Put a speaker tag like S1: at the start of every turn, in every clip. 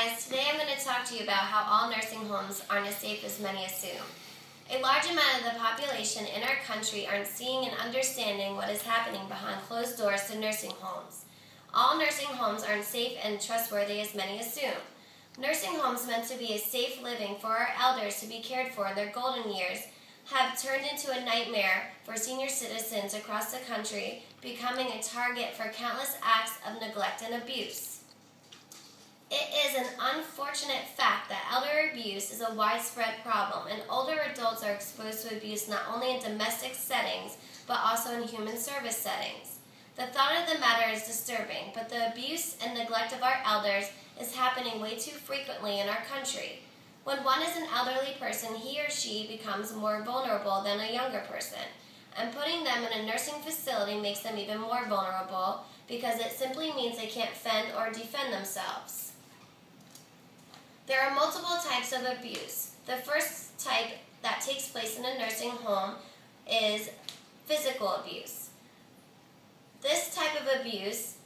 S1: guys, today I'm going to talk to you about how all nursing homes aren't as safe as many assume. A large amount of the population in our country aren't seeing and understanding what is happening behind closed doors to nursing homes. All nursing homes aren't safe and trustworthy as many assume. Nursing homes meant to be a safe living for our elders to be cared for in their golden years have turned into a nightmare for senior citizens across the country, becoming a target for countless acts of neglect and abuse. It is an unfortunate fact that elder abuse is a widespread problem, and older adults are exposed to abuse not only in domestic settings, but also in human service settings. The thought of the matter is disturbing, but the abuse and neglect of our elders is happening way too frequently in our country. When one is an elderly person, he or she becomes more vulnerable than a younger person, and putting them in a nursing facility makes them even more vulnerable because it simply means they can't fend or defend themselves. There are multiple types of abuse. The first type that takes place in a nursing home is physical abuse. This type of abuse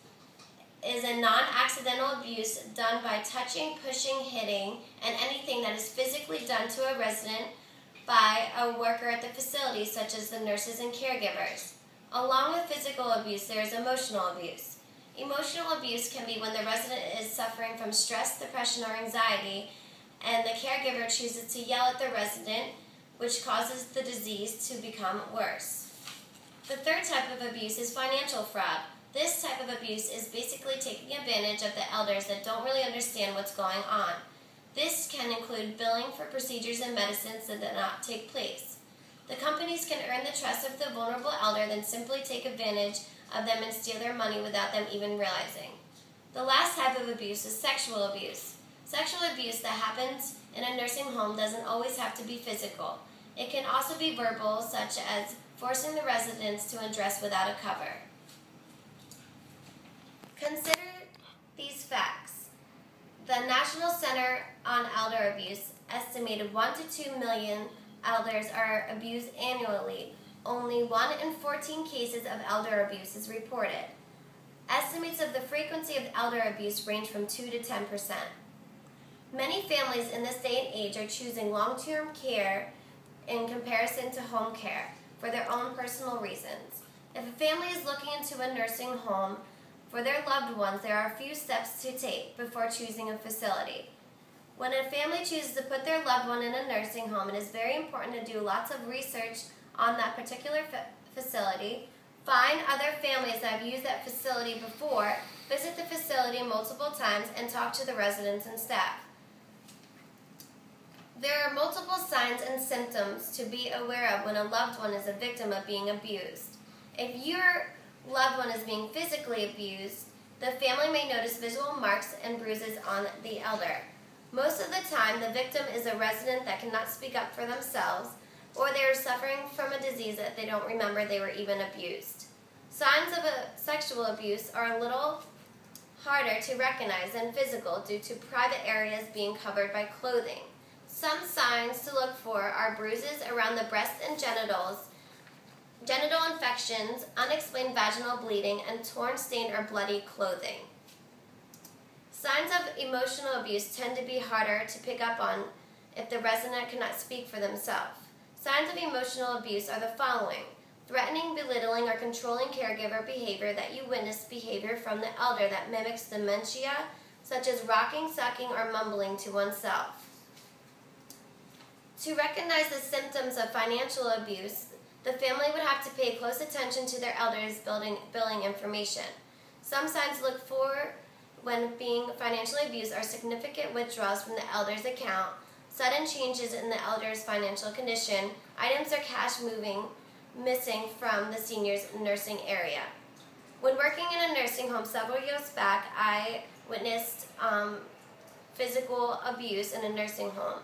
S1: is a non-accidental abuse done by touching, pushing, hitting, and anything that is physically done to a resident by a worker at the facility, such as the nurses and caregivers. Along with physical abuse, there is emotional abuse. Emotional abuse can be when the resident is suffering from stress, depression, or anxiety, and the caregiver chooses to yell at the resident, which causes the disease to become worse. The third type of abuse is financial fraud. This type of abuse is basically taking advantage of the elders that don't really understand what's going on. This can include billing for procedures and medicines that did not take place. The companies can earn the trust of the vulnerable elder, then simply take advantage of them and steal their money without them even realizing. The last type of abuse is sexual abuse. Sexual abuse that happens in a nursing home doesn't always have to be physical. It can also be verbal, such as forcing the residents to undress without a cover. Consider these facts. The National Center on Elder Abuse estimated 1 to 2 million elders are abused annually. Only 1 in 14 cases of elder abuse is reported. Estimates of the frequency of elder abuse range from 2 to 10%. Many families in this day and age are choosing long-term care in comparison to home care for their own personal reasons. If a family is looking into a nursing home for their loved ones, there are a few steps to take before choosing a facility. When a family chooses to put their loved one in a nursing home, it is very important to do lots of research on that particular facility, find other families that have used that facility before, visit the facility multiple times, and talk to the residents and staff. There are multiple signs and symptoms to be aware of when a loved one is a victim of being abused. If your loved one is being physically abused, the family may notice visual marks and bruises on the elder. Most of the time, the victim is a resident that cannot speak up for themselves, or they are suffering from a disease that they don't remember they were even abused. Signs of sexual abuse are a little harder to recognize than physical due to private areas being covered by clothing. Some signs to look for are bruises around the breasts and genitals, genital infections, unexplained vaginal bleeding, and torn, stained, or bloody clothing. Signs of emotional abuse tend to be harder to pick up on if the resident cannot speak for themselves. Signs of emotional abuse are the following: threatening, belittling, or controlling caregiver behavior that you witness behavior from the elder that mimics dementia, such as rocking, sucking, or mumbling to oneself. To recognize the symptoms of financial abuse, the family would have to pay close attention to their elders' billing information. Some signs to look for when being financially abused are significant withdrawals from the elder's account, sudden changes in the elder's financial condition, items or cash missing from the senior's nursing area. When working in a nursing home several years back, I witnessed physical abuse in a nursing home.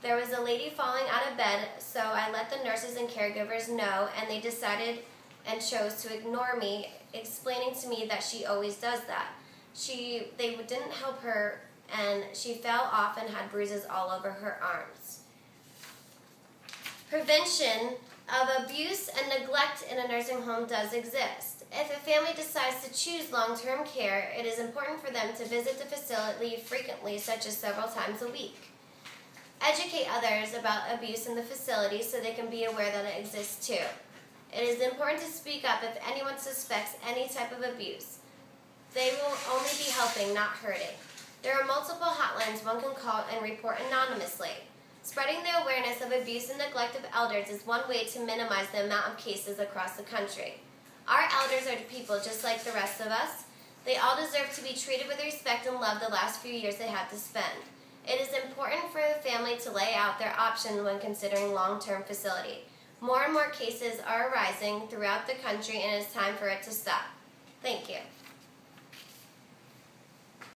S1: There was a lady falling out of bed, so I let the nurses and caregivers know, and they decided and chose to ignore me, explaining to me that she always does that. They didn't help her, and she fell off and had bruises all over her arms. Prevention of abuse and neglect in a nursing home does exist. If a family decides to choose long-term care, it is important for them to visit the facility frequently, such as several times a week. Educate others about abuse in the facility so they can be aware that it exists too. It is important to speak up if anyone suspects any type of abuse. They will only be helping, not hurting. There are multiple hotlines one can call and report anonymously. Spreading the awareness of abuse and neglect of elders is one way to minimize the amount of cases across the country. Our elders are people just like the rest of us. They all deserve to be treated with respect and love the last few years they have to spend. It is important for the family to lay out their options when considering long-term facility. More and more cases are arising throughout the country, and it is time for it to stop. Thank you.